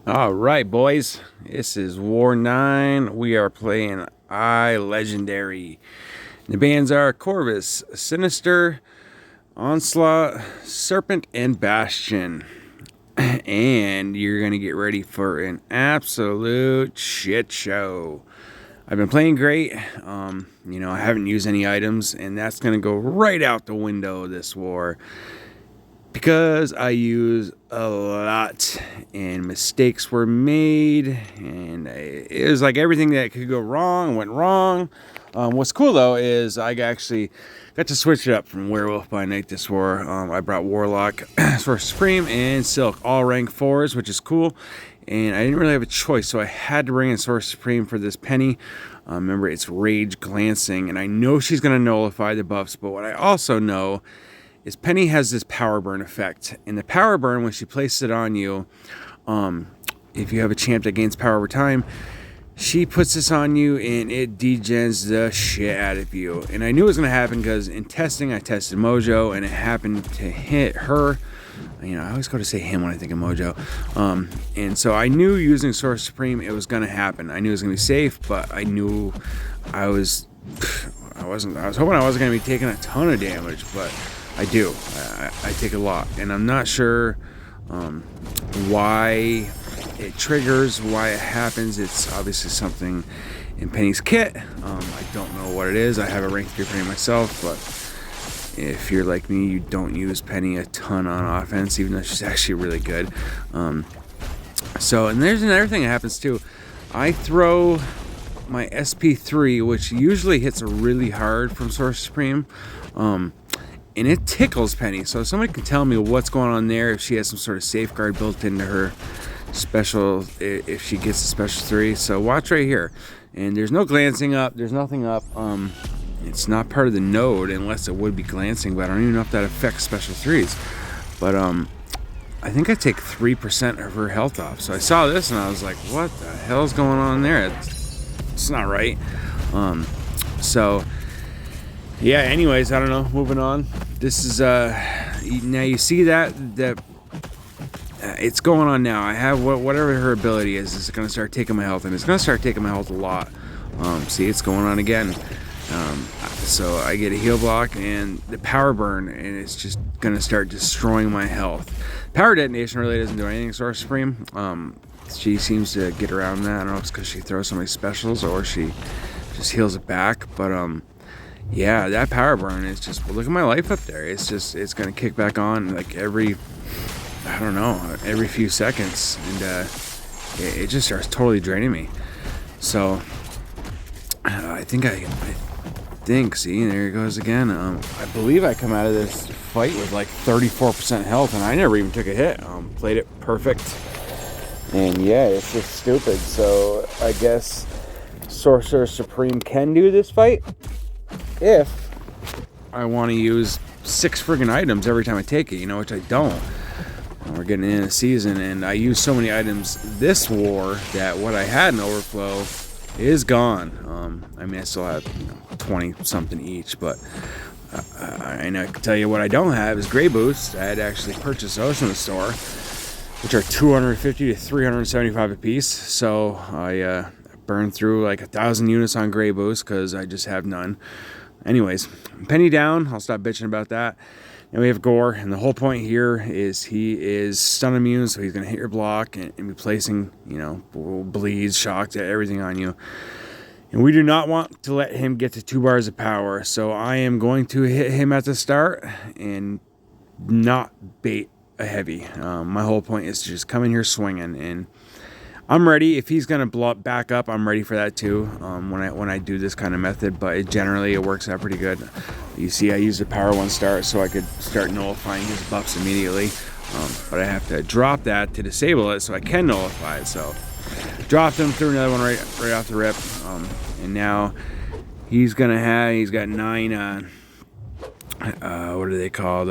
All right, boys. This is War 9. We are playing I Legendary. The bands are Corvus, Sinister, Onslaught, Serpent, and Bastion. And you're going to get ready for an absolute shit show. I've been playing great. I haven't used any items, and that's going to go right out the window this war. Because I use a lot and mistakes were made, and it was like everything that could go wrong went wrong. What's cool though is I actually got to switch it up from Werewolf by Night this war. I brought Warlock, Sorcerer Supreme, and Silk, all rank 4s, which is cool. And I didn't really have a choice, so I had to bring in Sorcerer Supreme for this Penny. Remember, it's Rage Glancing, and I know she's going to nullify the buffs, but what I also know is Penny has this power burn effect. And the power burn, when she places it on you, if you have a champ that gains power over time, she puts this on you and it degens the shit out of you. And I knew it was going to happen because in testing, I tested Mojo and it happened to hit her. I always go to say him when I think of Mojo. And so I knew using Sorcerer Supreme, it was going to happen. I knew it was going to be safe, but I knew I was hoping I wasn't going to be taking a ton of damage, but I do. I take a lot, and I'm not sure why it triggers, why it happens. It's obviously something in Penny's kit. I don't know what it is. I have a rank 3 Penny myself, but if you're like me, you don't use Penny a ton on offense, even though she's actually really good. And there's another thing that happens too. I throw my SP3, which usually hits really hard from Sorcerer Supreme. And it tickles Penny, so somebody can tell me what's going on there, if she has some sort of safeguard built into her special, if she gets a special 3. So watch right here. And there's no glancing up, there's nothing up. It's not part of the node unless it would be glancing, but I don't even know if that affects special 3s. But I think I take 3% of her health off. So I saw this and I was like, what the hell is going on there? It's not right. Yeah, anyways, I don't know, moving on. This is, now you see that it's going on now. I have whatever her ability is going to start taking my health, and it's going to start taking my health a lot. See, it's going on again. So I get a heal block and the power burn, and it's just going to start destroying my health. Power detonation really doesn't do anything, Sorcerer Supreme. She seems to get around that. I don't know if it's because she throws so many specials or she just heals it back, but, yeah, that power burn is just, look at my life up there. It's going to kick back on like every few seconds. And it just starts totally draining me. So I think, see, there it goes again. I believe I come out of this fight with like 34% health, and I never even took a hit. Played it perfect. And yeah, it's just stupid. So I guess Sorcerer Supreme can do this fight if I want to use 6 friggin' items every time I take it, which I don't. We're getting in a season, and I use so many items this war that what I had in overflow is gone. I still have 20 something each, but I can tell you what I don't have is Grey Boost. I had actually purchased those from the store, which are 250 to 375 a piece. So I burned through like 1,000 units on Grey Boost because I just have none. Anyways, Penny down. I'll stop bitching about that. And we have Gore, and the whole point here is he is stun immune, so he's going to hit your block and be placing, bleeds, shocks, everything on you. And we do not want to let him get to 2 bars of power, so I am going to hit him at the start and not bait a heavy. My whole point is to just come in here swinging, and I'm ready. If he's gonna blow up back up, I'm ready for that too. When I do this kind of method, but generally it works out pretty good. You see, I used the power 1 start so I could start nullifying his buffs immediately. But I have to drop that to disable it so I can nullify it. So dropped him, threw another one right off the rip, and now he's got 9. What are they called?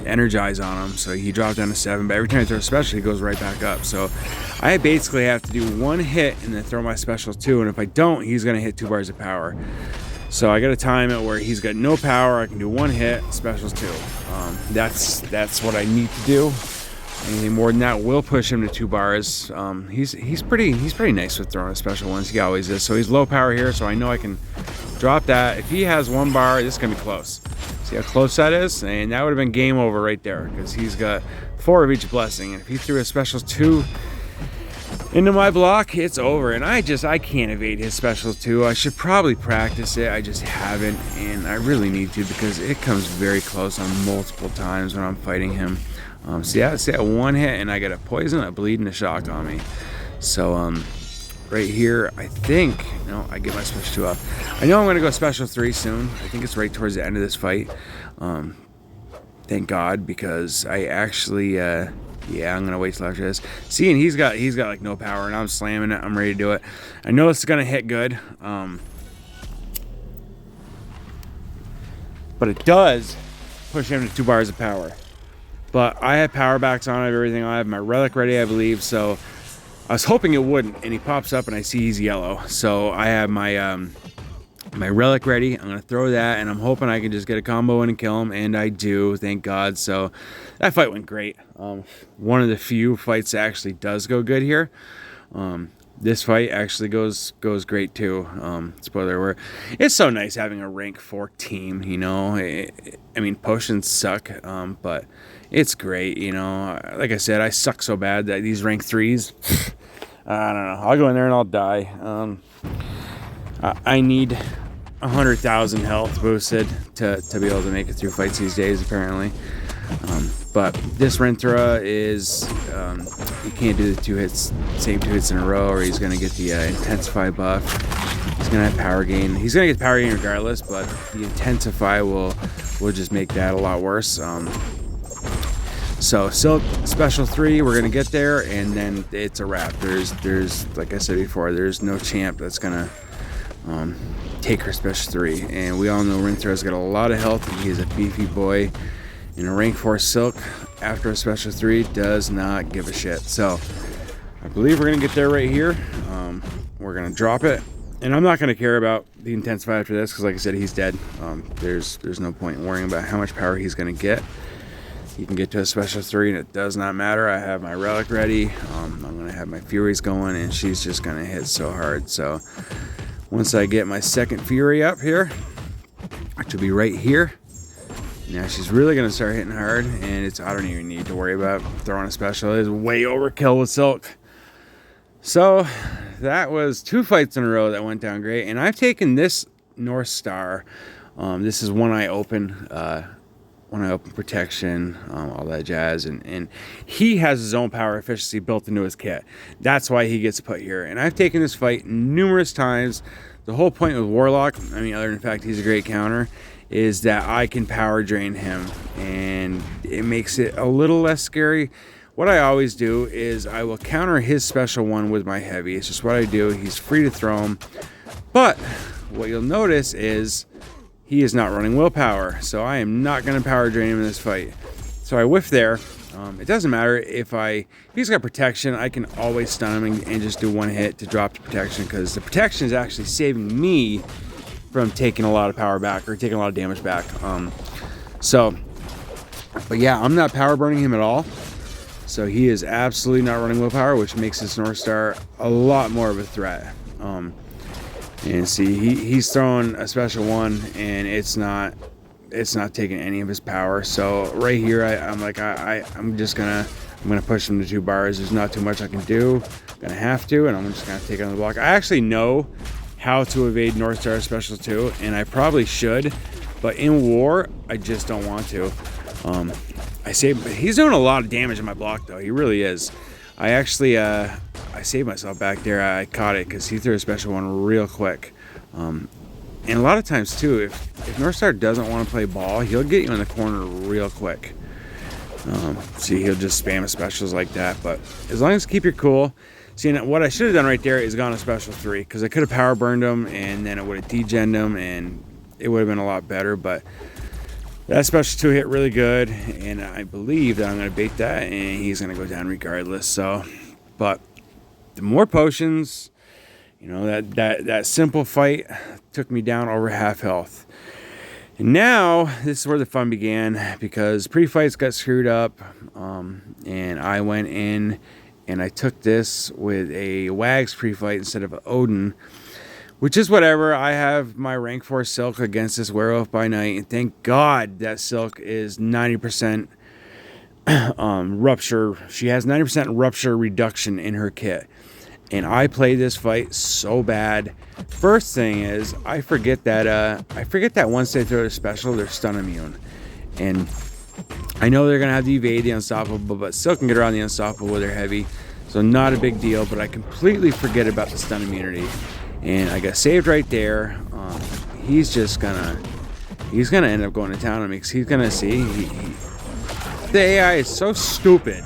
Energize on him, so he dropped down to 7, but every time I throw a special he goes right back up. So I basically have to do 1 hit and then throw my special 2, and if I don't, he's going to hit 2 bars of power. So I got to time it where he's got no power. I can do 1 hit, specials 2. That's what I need to do. Anything more than that will push him to 2 bars. He's pretty nice with throwing special ones. He always is. So he's low power here, so I know I can drop that. If he has 1 bar, this is gonna be close. See how close that is? And that would have been game over right there, because he's got 4 of each blessing. And if he threw a special 2 into my block, it's over. And I can't evade his special 2. I should probably practice it. I just haven't, and I really need to, because it comes very close on multiple times when I'm fighting him. See that 1 hit, and I get a poison, a bleed, and a shock on me. So right here, I think, no, I get my special 2 up. I know I'm going to go special 3 soon. I think it's right towards the end of this fight. Thank God, because I actually, yeah, I'm going to wait till after this. See, and he's got like no power, and I'm slamming it. I'm ready to do it. I know it's going to hit good. But it does push him to 2 bars of power. But I have power backs on. I have everything. I have my relic ready, I believe. So I was hoping it wouldn't. And he pops up, and I see he's yellow. So I have my my relic ready. I'm gonna throw that, and I'm hoping I can just get a combo in and kill him. And I do, thank God. So that fight went great. One of the few fights that actually does go good here. This fight actually goes great too. Spoiler alert. It's so nice having a rank 4 team, you know. I mean, potions suck, but it's great, you know. Like I said, I suck so bad that these rank 3s, I don't know. I'll go in there and I'll die. I need 100,000 health boosted to be able to make it through fights these days, apparently. But this Renthra is, you can't do the same 2 hits in a row, or he's going to get the Intensify buff. He's going to have power gain. He's going to get power gain regardless, but the Intensify will just make that a lot worse. So Silk special 3, we're going to get there, and then it's a wrap. There's like I said before, there's no champ that's going to take her special 3. And we all know Renthra's got a lot of health, and he is a beefy boy. And a rank 4 Silk after a special 3 does not give a shit. So I believe we're going to get there right here. We're going to drop it. And I'm not going to care about the Intensify after this, because like I said, he's dead. There's no point in worrying about how much power he's going to get. He can get to a special 3, and it does not matter. I have my relic ready. I'm going to have my Furies going, and she's just going to hit so hard. So once I get my second Fury up here, which will be right here, now she's really going to start hitting hard, and I don't even need to worry about throwing a special. It is way overkill with Silk. So that was 2 fights in a row that went down great, and I've taken this North Star. This is one I open protection, all that jazz, and he has his own power efficiency built into his kit. That's why he gets put here. And I've taken this fight numerous times. The whole point with Warlock, I mean, other than the fact he's a great counter, is that I can power drain him, and it makes it a little less scary. What I always do is I will counter his special 1 with my heavy. It's just what I do. He's free to throw him. But what you'll notice is he is not running willpower, so I am not going to power drain him in this fight. So I whiff there. It doesn't matter if he's got protection. I can always stun him and just do 1 hit to drop the protection, because the protection is actually saving me from taking a lot of power back, or taking a lot of damage back. But yeah, I'm not power burning him at all. So he is absolutely not running willpower, which makes this North Star a lot more of a threat. And see, he's throwing a special 1, and it's not taking any of his power. So right here, I'm gonna push him to 2 bars. There's not too much I can do. I'm gonna have to, and I'm just gonna take it on the block. I actually know how to evade North Star special 2, and I probably should, but in war, I just don't want to. He's doing a lot of damage in my block, though. He really is. I actually, I saved myself back there. I caught it because he threw a special 1 real quick. And a lot of times, too, if North Star doesn't want to play ball, he'll get you in the corner real quick. See, he'll just spam his specials like that. But as long as you keep your cool. See, what I should have done right there is gone a special 3, because I could have power burned him, and then it would have degened him, and it would have been a lot better. But that special 2 hit really good, and I believe that I'm going to bait that, and he's going to go down regardless. So, but the more potions, you know, that simple fight took me down over half health. And now this is where the fun began, because pre-fights got screwed up, and I went in and I took this with a Wags pre-fight instead of Odin, which is whatever. I have my rank 4 Silk against this Werewolf by Night, and thank God that Silk is 90% rupture. She has 90% rupture reduction in her kit. And I played this fight so bad. First thing is, I forget that once they throw their special, they're stun immune. And I know they're gonna have to evade the unstoppable, but Silk can get around the unstoppable with her heavy. So not a big deal, but I completely forget about the stun immunity. And I got saved right there. He's gonna end up going to town on me, because he's gonna see. The AI is so stupid.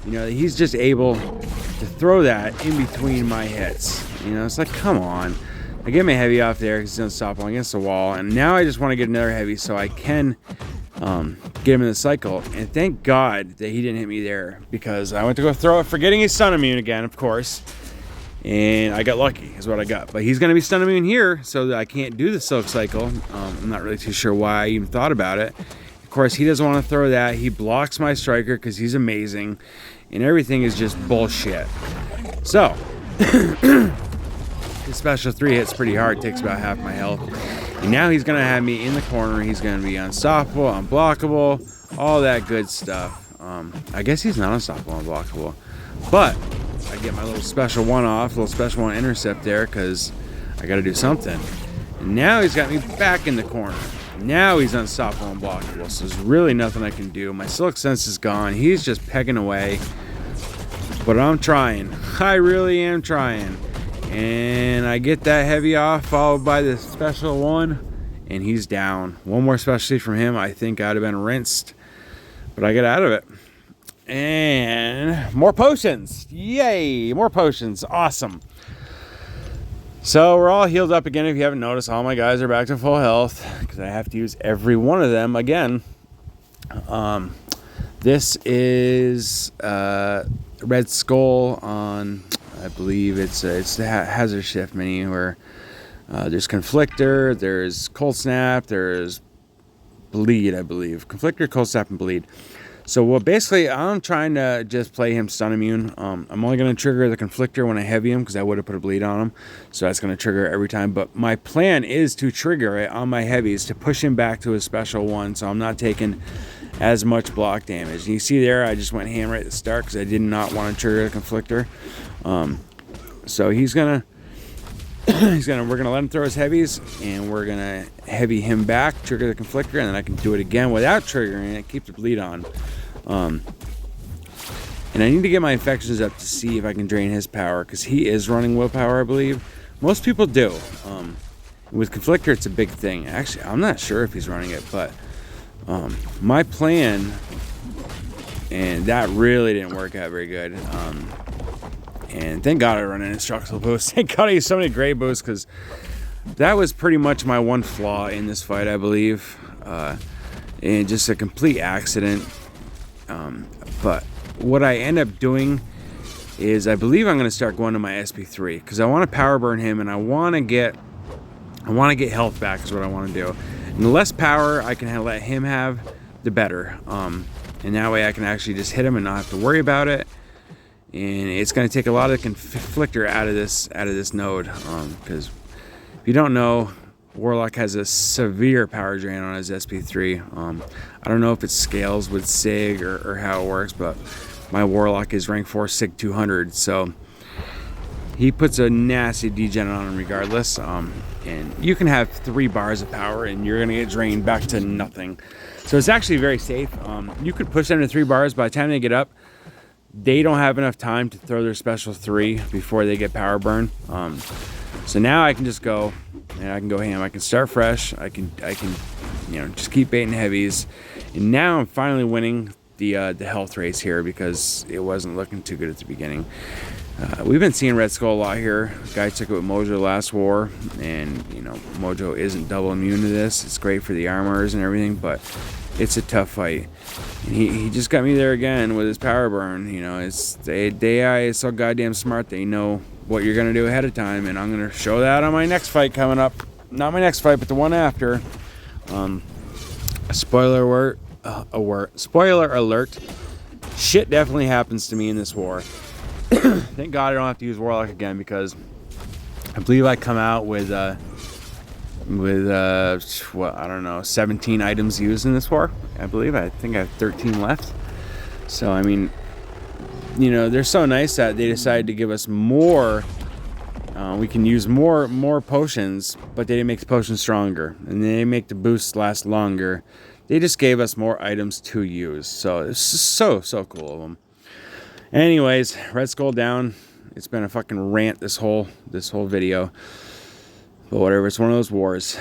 You know, he's just able to throw that in between my hits. You know, it's like, come on. I get my heavy off there because he's unstoppable against the wall, and now I just want to get another heavy so I can get him in the cycle. And thank God that he didn't hit me there, because I went to go throw it, forgetting he's stun immune again, of course. And I got lucky, is what I got. But he's going to be stun immune here, so that I can't do the Silk cycle. I'm not really too sure why I even thought about it. Of course, he doesn't want to throw that. He blocks my striker because he's amazing. And everything is just bullshit. So, his special 3 hits pretty hard, takes about half my health. And now he's going to have me in the corner. He's going to be unstoppable, unblockable, all that good stuff. I guess he's not unstoppable, unblockable. But I get my little special 1 off, little special 1 intercept there, because I got to do something. And now he's got me back in the corner. Now he's unstoppable and blockable, so there's really nothing I can do. My Silk Sense is gone. He's just pegging away. But I'm trying. I really am trying. And I get that heavy off, followed by the special 1, and he's down. One more specialty from him, I think I'd have been rinsed. But I get out of it. And more potions. Yay! More potions. Awesome. So we're all healed up again. If you haven't noticed, all my guys are back to full health, because I have to use every one of them again. This is Red Skull on, I believe it's the Hazard Shift mini, where there's Conflictor, there's Cold Snap, there's Bleed, I believe. Conflictor, Cold Snap, and Bleed. So basically, I'm trying to just play him stun immune. I'm only going to trigger the Conflictor when I heavy him, because I would have put a bleed on him. So that's going to trigger every time. But my plan is to trigger it on my heavies to push him back to his special 1, so I'm not taking as much block damage. And you see there, I just went ham right at the start, because I did not want to trigger the Conflictor. So we're gonna let him throw his heavies, and we're gonna heavy him back, trigger the Conflictor, and then I can do it again without triggering it, keep the bleed on. And I need to get my infections up to see if I can drain his power, because he is running willpower, I believe. Most people do. With Conflictor, it's a big thing. Actually, I'm not sure if he's running it, but my plan, and that really didn't work out very good. And thank God I run an instructional boost. Thank God I used so many gray boosts, because that was pretty much my one flaw in this fight, I believe. And just a complete accident. But what I end up doing is, I believe I'm going to start going to my SP3, because I want to power burn him, and I want to get health back is what I want to do. And the less power I can let him have, the better. And that way I can actually just hit him and not have to worry about it. And it's going to take a lot of Conflictor out of this node, because if you don't know, Warlock has a severe power drain on his SP3. I don't know if it scales with SIG or how it works, but my Warlock is rank 4 SIG 200, so he puts a nasty degen on him regardless. And you can have 3 bars of power, and you're going to get drained back to nothing. So it's actually very safe. You could push them to 3 bars. By the time they get up, they don't have enough time to throw their special 3 before they get power burn. So now I can just go, and I can go ham. I can start fresh. I can just keep baiting heavies. And now I'm finally winning the health race here, because it wasn't looking too good at the beginning. We've been seeing Red Skull a lot here. Guy took it with Mojo last war, and Mojo isn't double immune to this. It's great for the armors and everything, but it's a tough fight. And he just got me there again with his power burn. The AI is so goddamn smart. They know what you're gonna do ahead of time, and I'm gonna show that on my next fight coming up. Not my next fight, but the one after. Spoiler alert. Shit definitely happens to me in this war. Thank God I don't have to use Warlock again, because I believe I come out with what, I don't know, 17 items used in this war. I think I have 13 left. So I mean, you know, they're so nice that they decided to give us more. We can use more potions, but they didn't make the potions stronger, and they make the boosts last longer. They just gave us more items to use, so it's just so cool of them. Anyways, Red Skull down. It's been a fucking rant this whole video, but whatever. It's one of those wars.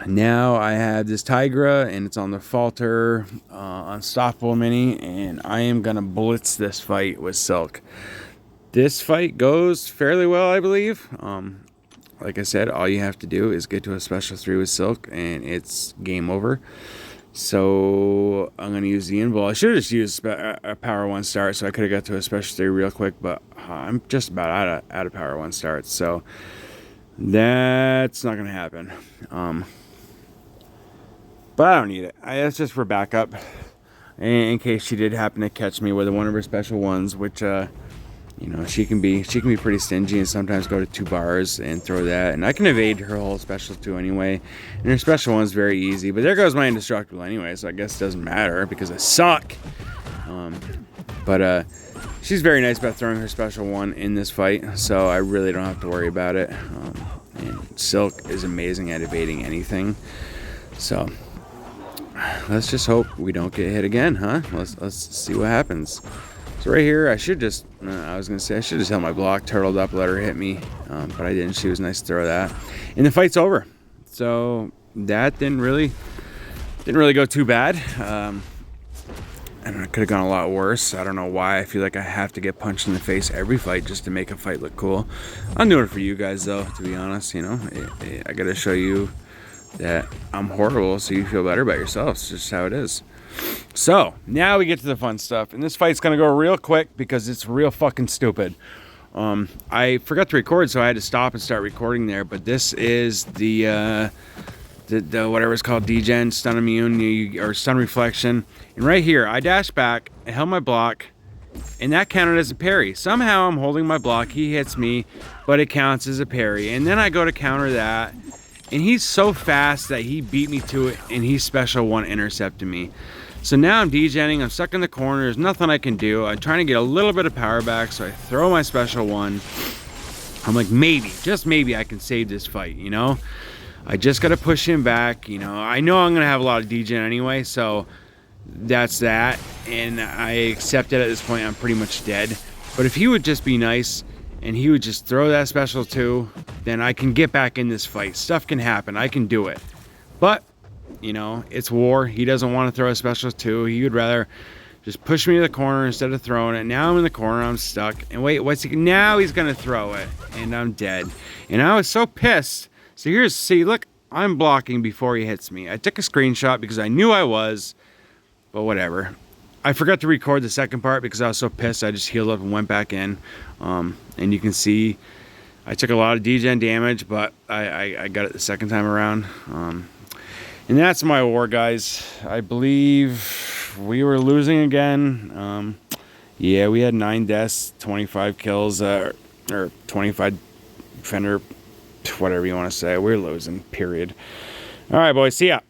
Now I have this Tigra, and it's on the Falter Unstoppable Mini, and I am gonna blitz this fight with Silk. This fight goes fairly well, I believe. Like I said, all you have to do is get to a special 3 with Silk, and it's game over. So I'm going to use the invul. I should have just used a power 1 start, so I could have got to a special 3 real quick, but I'm just about out of power 1 starts, so that's not going to happen. But I don't need it. That's just for backup, in case she did happen to catch me with one of her special ones, which you know, she can be pretty stingy and sometimes go to 2 bars and throw that, and I can evade her whole special 2 anyway, and her special one's very easy. But there goes my indestructible anyway, so I guess it doesn't matter because I suck. But she's very nice about throwing her special 1 in this fight, so I really don't have to worry about it. And Silk is amazing at evading anything, so let's just hope we don't get hit again, huh? Let's see what happens. So right here, I should just held my block, turtled up, let her hit me, but I didn't. She was nice to throw that, and the fight's over. So that didn't really go too bad. And it could have gone a lot worse. I don't know why I feel like I have to get punched in the face every fight just to make a fight look cool. I'm doing it for you guys, though, to be honest. You know, I got to show you that I'm horrible, so you feel better about yourself. It's just how it is. So now we get to the fun stuff, and this fight's gonna go real quick because it's real fucking stupid. I forgot to record, so I had to stop and start recording there. But this is the whatever it's called, degen, stun immune, or stun reflection. And right here, I dashed back, I held my block, and that counted as a parry. Somehow I'm holding my block, he hits me, but it counts as a parry. And then I go to counter that, and he's so fast that he beat me to it, and he special 1 intercepted me. So now I'm degenning, I'm stuck in the corner, there's nothing I can do. I'm trying to get a little bit of power back, so I throw my special 1. I'm like, maybe, just maybe I can save this fight, you know? I just gotta push him back, you know? I know I'm gonna have a lot of degen anyway, so that's that. And I accept it at this point, I'm pretty much dead. But if he would just be nice, and he would just throw that special 2, then I can get back in this fight. Stuff can happen, I can do it. But you know, it's war. He doesn't want to throw a special 2. He would rather just push me to the corner instead of throwing it. Now I'm in the corner. I'm stuck. And wait, now he's going to throw it. And I'm dead. And I was so pissed. So look, I'm blocking before he hits me. I took a screenshot because I knew I was. But whatever. I forgot to record the second part because I was so pissed. I just healed up and went back in. And you can see I took a lot of degen damage, but I got it the second time around. And that's my war, guys. I believe we were losing again. Yeah, we had 9 deaths, 25 kills, or 25 defender, whatever you want to say. We're losing, period. All right, boys, see ya.